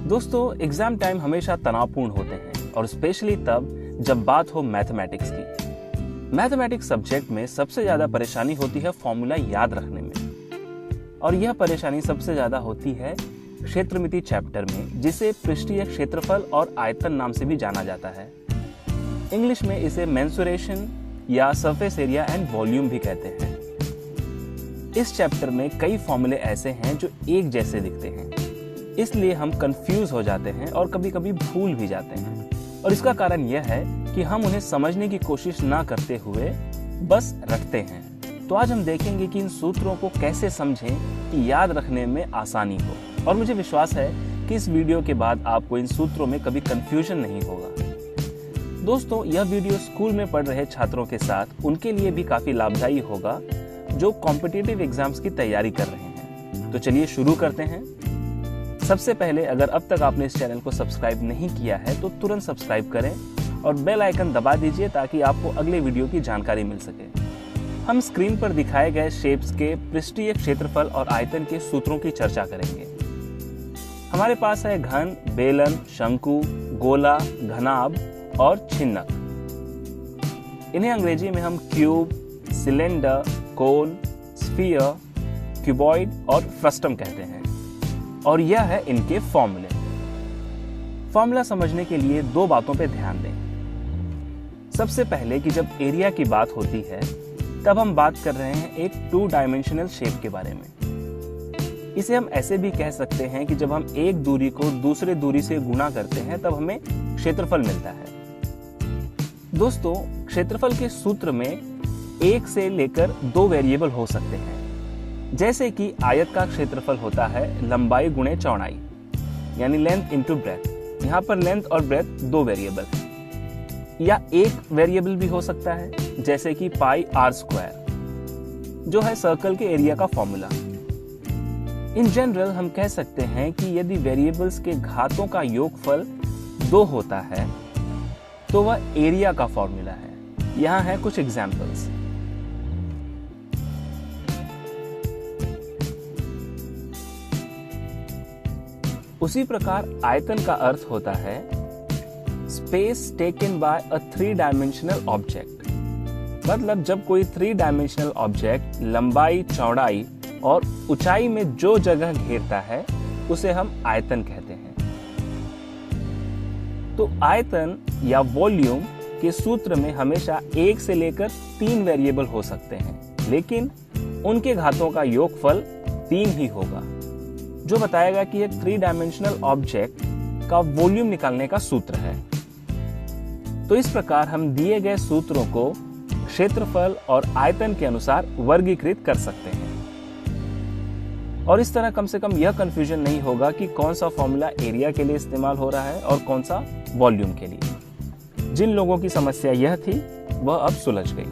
दोस्तों, exam time हमेशा तनावपूर्ण होते हैं और स्पेशली तब जब बात हो मैथमेटिक्स की। मैथमेटिक्स सब्जेक्ट में सबसे ज्यादा परेशानी होती है फॉर्मूला याद रखने में, और यह परेशानी सबसे ज्यादा होती है क्षेत्रमिति चैप्टर में, जिसे पृष्ठीय क्षेत्रफल और आयतन नाम से भी जाना जाता है। इंग्लिश में इसे मेंसुरेशन या सरफेस एरिया एंड वॉल्यूम भी कहते हैं। इस चैप्टर में कई फॉर्मूले ऐसे हैं जो एक जैसे दिखते हैं, इसलिए हम कंफ्यूज हो जाते हैं और कभी कभी भूल भी जाते हैं। और इसका कारण यह है कि हम उन्हें समझने की कोशिश ना करते हुए बस रटते हैं। तो आज हम देखेंगे कि इन सूत्रों को कैसे समझें कि याद रखने में आसानी हो। और मुझे विश्वास है कि इस वीडियो के बाद आपको इन सूत्रों में कभी कंफ्यूजन नहीं होगा। दोस्तों, यह वीडियो स्कूल में पढ़ रहे छात्रों के साथ उनके लिए भी काफी लाभदायी होगा जो कॉम्पिटिटिव एग्जाम्स की तैयारी कर रहे हैं। तो चलिए शुरू करते हैं। सबसे पहले, अगर अब तक आपने इस चैनल को सब्सक्राइब नहीं किया है तो तुरंत सब्सक्राइब करें और बेल आइकन दबा दीजिए ताकि आपको अगले वीडियो की जानकारी मिल सके। हम स्क्रीन पर दिखाए गए शेप्स के पृष्ठीय क्षेत्रफल और आयतन के सूत्रों की चर्चा करेंगे। हमारे पास है घन, बेलन, शंकु, गोला, घनाभ और छिन्नक। इन्हें अंग्रेजी में हम क्यूब, सिलेंडर, कोन, स्फीयर, क्यूबॉइड और फ्रस्टम कहते हैं। और यह है इनके फॉर्मूले। फॉर्मूला समझने के लिए दो बातों पे ध्यान दें। सबसे पहले कि जब एरिया की बात होती है तब हम बात कर रहे हैं एक 2 डायमेंशनल शेप के बारे में। इसे हम ऐसे भी कह सकते हैं कि जब हम एक दूरी को दूसरे दूरी से गुणा करते हैं तब हमें क्षेत्रफल मिलता है। दोस्तों, क्षेत्रफल के सूत्र में एक से लेकर 2 वेरिएबल हो सकते हैं। जैसे कि आयत का क्षेत्रफल होता है लंबाई गुणे चौड़ाई, यानी लेंथ इनटू ब्रेथ। यहाँ पर लेंथ और ब्रेथ 2 वेरिएबल है। या एक वेरिएबल भी हो सकता है, जैसे कि पाई आर स्क्वायर, जो है सर्कल के एरिया का फॉर्मूला। इन जनरल हम कह सकते हैं कि यदि वेरिएबल्स के घातों का योगफल 2 होता है तो वह एरिया का फॉर्मूला है। यहाँ है कुछ एग्जाम्पल्स। उसी प्रकार आयतन का अर्थ होता है space taken by a 3 dimensional object. मतलब जब कोई 3 डायमेंशनल ऑब्जेक्ट लंबाई, चौड़ाई और ऊंचाई में जो जगह घेरता है उसे हम आयतन कहते हैं। तो आयतन या वॉल्यूम के सूत्र में हमेशा 1 से लेकर 3 वेरिएबल हो सकते हैं, लेकिन उनके घातों का योगफल 3 ही होगा, जो बताएगा कि एक 3 डायमेंशनल ऑब्जेक्ट का वॉल्यूम निकालने का सूत्र है। तो इस प्रकार हम दिए गए सूत्रों को क्षेत्रफल और आयतन के अनुसार वर्गीकृत कर सकते हैं। और इस तरह कम से कम यह कंफ्यूजन नहीं होगा कि कौन सा फॉर्मूला एरिया के लिए इस्तेमाल हो रहा है और कौन सा वॉल्यूम के लिए। जिन लोगों की समस्या यह थी वह अब सुलझ गई।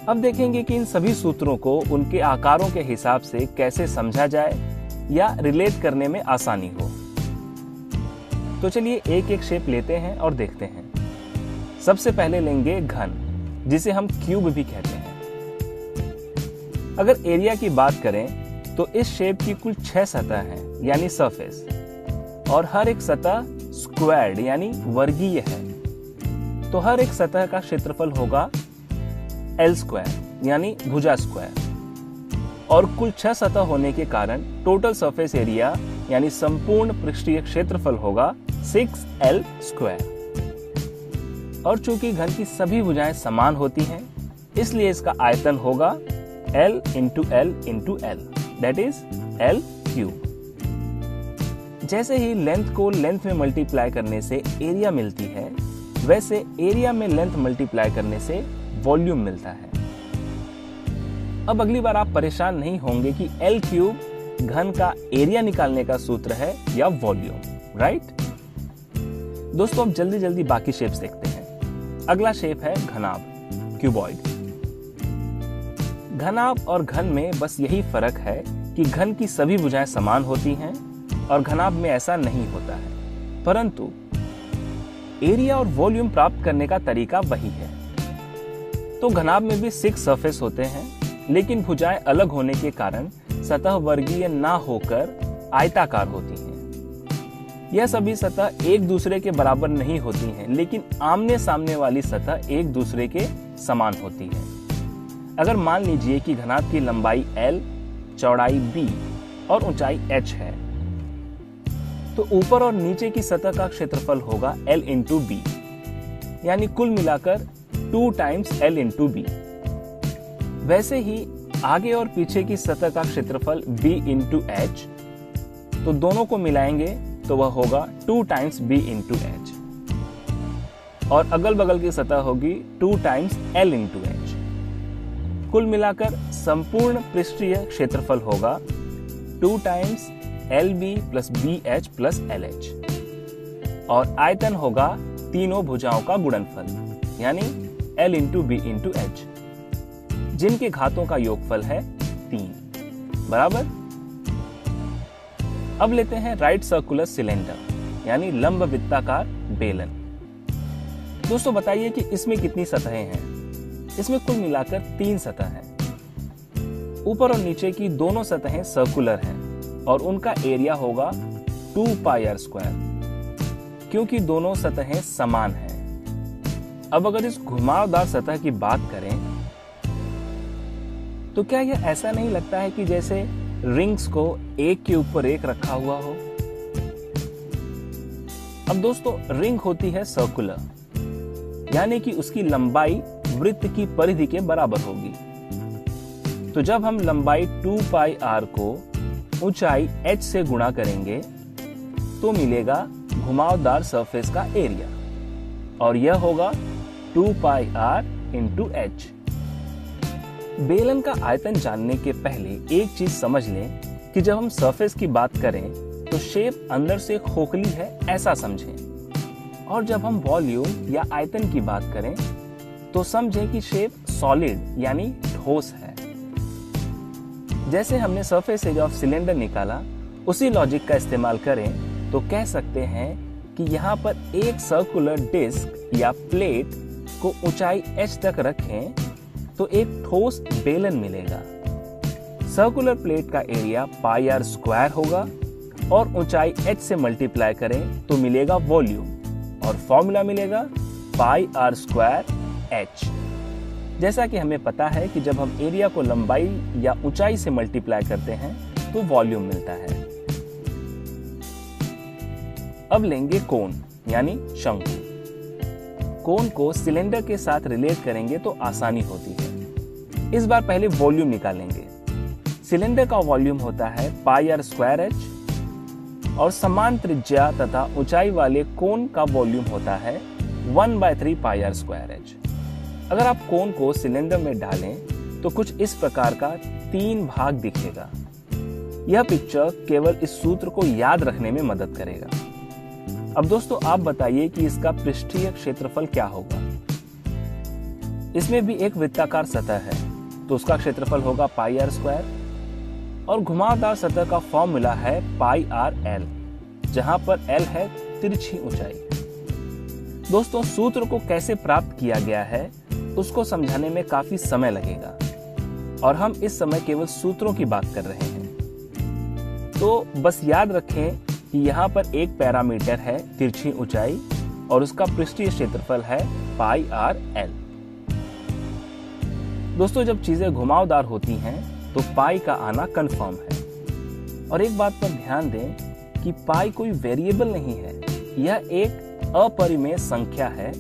अब देखेंगे कि इन सभी सूत्रों को उनके आकारों के हिसाब से कैसे समझा जाए या रिलेट करने में आसानी हो। तो चलिए एक एक शेप लेते हैं और देखते हैं। सबसे पहले लेंगे घन, जिसे हम क्यूब भी कहते हैं। अगर एरिया की बात करें तो इस शेप की कुल 6 सतह हैं, यानी सरफेस, और हर एक सतह स्क्वायर्ड यानी वर्गीय है। तो हर एक सतह का क्षेत्रफल होगा L स्क्वायर यानी भुजा स्क्वायर। और कुल 6 सतह होने के कारण टोटल सरफेस एरिया यानी संपूर्ण पृष्ठीय क्षेत्रफल होगा 6L स्क्वायर। और चूंकि घन की सभी भुजाएं समान होती हैं, इसलिए इसका आयतन होगा L into L into L, that is L cube. जैसे ही लेंथ को लेंथ में मल्टीप्लाई करने से एरिया मिलती है, वैसे एरिया में लेंथ मल्टीप्लाई करने से वॉल्यूम मिलता है। अब अगली बार आप परेशान नहीं होंगे कि L क्यूब घन का एरिया निकालने का सूत्र है या वॉल्यूम, राइट? दोस्तों, अब जल्दी जल्दी बाकी शेप्स देखते हैं। अगला शेप है घनाभ, क्यूबॉइड। घनाभ और घन में बस यही फर्क है कि घन की सभी भुजाएं समान होती हैं और घनाभ में ऐसा नहीं होता है, परंतु एरिया और वॉल्यूम प्राप्त करने का तरीका वही है। तो घनाभ में भी 6 सरफेस होते हैं, लेकिन भुजाएं अलग होने के कारण सतह वर्गीय ना होकर आयताकार होती हैं। यह सभी सतह एक दूसरे के बराबर नहीं होती हैं, लेकिन आमने सामने वाली सतह एक दूसरे के समान होती है। अगर मान लीजिए कि घनाभ की लंबाई L, चौड़ाई B और ऊंचाई h है, तो ऊपर और नीचे की सतह का क्षेत्रफल होगा L इंटू B, यानी कुल मिलाकर 2 टाइम्स L इंटू B। वैसे ही आगे और पीछे की सतह का क्षेत्रफल B इंटू H, तो दोनों को मिलाएंगे तो वह होगा 2 टाइम्स B इंटू H, और अगल बगल की सतह होगी 2 टाइम्स L इंटू H। कुल मिलाकर संपूर्ण पृष्ठीय क्षेत्रफल होगा 2 times LB plus BH plus LH, और आयतन होगा तीनों भुजाओं का गुणनफल यानी L into B into H, जिनके घातों का योगफल है 3 बराबर। अब लेते हैं राइट सर्कुलर सिलेंडर यानी लंब वृत्ताकार बेलन। दोस्तों बताइए कि इसमें कितनी सतहें हैं? इसमें कुल मिलाकर 3 सतह हैं। ऊपर और नीचे की दोनों सतहें सर्कुलर हैं और उनका एरिया होगा 2 पाई r स्क्वायर, क्योंकि दोनों सतहें समान हैं। अब अगर इस घुमावदार सतह की बात करें तो क्या यह ऐसा नहीं लगता है कि जैसे रिंग्स को एक के ऊपर एक रखा हुआ हो? अब दोस्तों रिंग होती है सर्कुलर, यानी कि उसकी लंबाई वृत्त की परिधि के बराबर होगी। तो जब हम लंबाई 2 पाई r को ऊंचाई h से गुणा करेंगे तो मिलेगा घुमावदार सरफेस का एरिया, और यह होगा 2 पाई r इंटू h। बेलन का आयतन जानने के पहले एक चीज समझ लें कि जब हम सरफेस की बात करें तो शेप अंदर से खोखली है ऐसा समझें, और जब हम वॉल्यूम या आयतन की बात करें तो समझें कि शेप सॉलिड यानी ठोस है। जैसे हमने सरफेस एरिया ऑफ सिलेंडर निकाला, उसी लॉजिक का इस्तेमाल करें तो कह सकते हैं कि यहाँ पर एक सर्कुलर डिस्क या प्लेट को ऊंचाई h तक रखें तो एक ठोस बेलन मिलेगा। सर्कुलर प्लेट का एरिया पाई r स्क्वायर होगा और ऊंचाई h से मल्टीप्लाई करें तो मिलेगा वॉल्यूम, और फॉर्मूला मिलेगा पाई r स्क्वायर h। जैसा कि हमें पता है कि जब हम एरिया को लंबाई या ऊंचाई से मल्टीप्लाई करते हैं तो वॉल्यूम मिलता है। अब लेंगे कोण यानी शंकु। कोण को सिलेंडर के साथ रिलेट करेंगे तो आसानी होती है। इस बार पहले वॉल्यूम निकालेंगे। सिलेंडर का वॉल्यूम होता है पाई r स्क्वायर h, और समान त्रिज्या तथा ऊंचाई वाले कोण का वॉल्यूम होता है 1/3 पाई r स्क्वायर h। अगर आप कोण को सिलेंडर में डालें तो कुछ इस प्रकार का 3 भाग दिखेगा। यह पिक्चर केवल इस सूत्र को याद रखने में मदद करेगा। अब दोस्तों आप बताइए कि इसका पृष्ठीय क्षेत्रफल क्या होगा? इसमें भी एक वृत्ताकार सतह है तो उसका क्षेत्रफल होगा पाई r स्क्वायर, और घुमावदार सतह का फॉर्मूला है पाई r l, जहां पर l है तिरछी ऊंचाई। दोस्तों सूत्र को कैसे प्राप्त किया गया है उसको समझाने में काफी समय लगेगा, और हम इस समय केवल सूत्रों की बात कर रहे हैं। तो बस याद रखें कि यहाँ पर एक पैरामीटर है तिरछी ऊंचाई, और उसका पृष्ठीय क्षेत्रफल है पाई r l। दोस्तों जब चीजें घुमावदार होती हैं तो पाई का आना कंफर्म है। और एक बात पर ध्यान दें कि पाई कोई वेरिएबल नहीं है, यह एक अपरिमेय संख्या है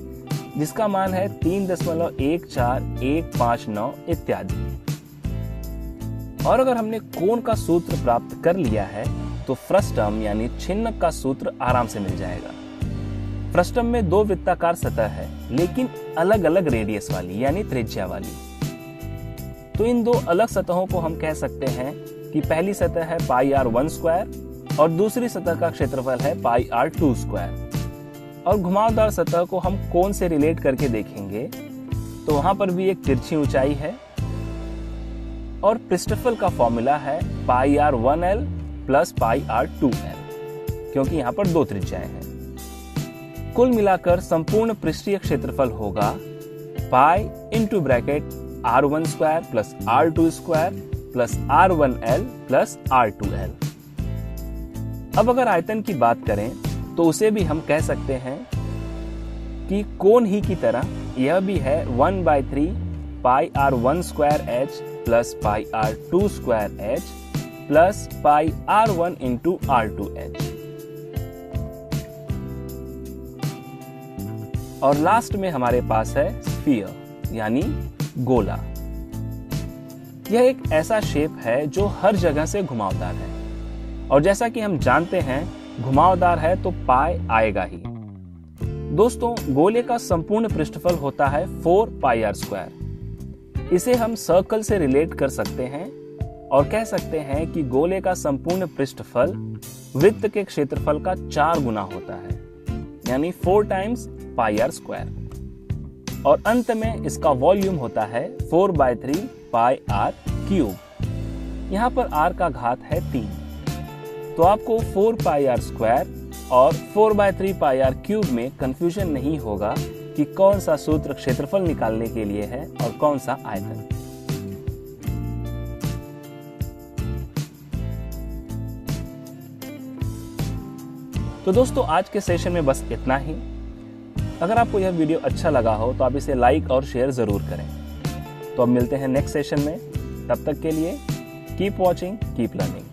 जिसका मान है 3.14159 इत्यादि। और अगर हमने कोण का सूत्र प्राप्त कर लिया है तो फ्रस्टम यानी छिन्नक का सूत्र आराम से मिल जाएगा। फ्रस्टम में 2 वृत्ताकार सतह है लेकिन अलग अलग रेडियस वाली यानी त्रिज्या वाली। तो इन 2 अलग सतहों को हम कह सकते हैं कि पहली सतह है पाई r1 स्क्वायर और दूसरी सतह का क्षेत्रफल है पाई r2 स्क्वायर। और घुमावदार सतह को हम कोण से रिलेट करके देखेंगे तो वहां पर भी एक तिरछी ऊंचाई है, और पृष्ठफल का फॉर्मूला है पाई r1l प्लस पाई r2l, क्योंकि यहाँ पर 2 त्रिज्याएं हैं। कुल मिलाकर संपूर्ण पृष्ठीय क्षेत्रफल होगा pi into bracket r1 square plus r2 square plus r1l plus r2l। अब अगर आयतन की बात करें तो उसे भी हम कह सकते हैं कि कोण ही की तरह यह भी है 1/3 pi r 1 square h plus pi r 2 square h plus pi r 1 into r 2 h. और लास्ट में हमारे पास है स्फीयर यानी गोला। यह एक ऐसा शेप है जो हर जगह से घुमावदार है, और जैसा कि हम जानते हैं घुमावदार है तो पाई आएगा ही। दोस्तों, गोले का संपूर्ण पृष्ठफल होता है 4 पाई आर स्क्वायर। इसे हम सर्कल से रिलेट कर सकते हैं और कह सकते हैं कि गोले का संपूर्ण पृष्ठफल वृत्त के क्षेत्रफल का 4 गुना होता है, यानी 4 टाइम्स पाई आर स्क्वायर। और अंत में इसका वॉल्यूम होता है 4/3 पाई आर क्यूब। यहाँ पर r का घात है 3, तो आपको 4 पाई आर स्क्वायर और 4/3 पाई आर क्यूब में कंफ्यूजन नहीं होगा कि कौन सा सूत्र क्षेत्रफल निकालने के लिए है और कौन सा आयतन। तो दोस्तों, आज के सेशन में बस इतना ही। अगर आपको यह वीडियो अच्छा लगा हो तो आप इसे लाइक और शेयर जरूर करें। तो अब मिलते हैं नेक्स्ट सेशन में। तब तक के लिए कीप वॉचिंग, कीप लर्निंग।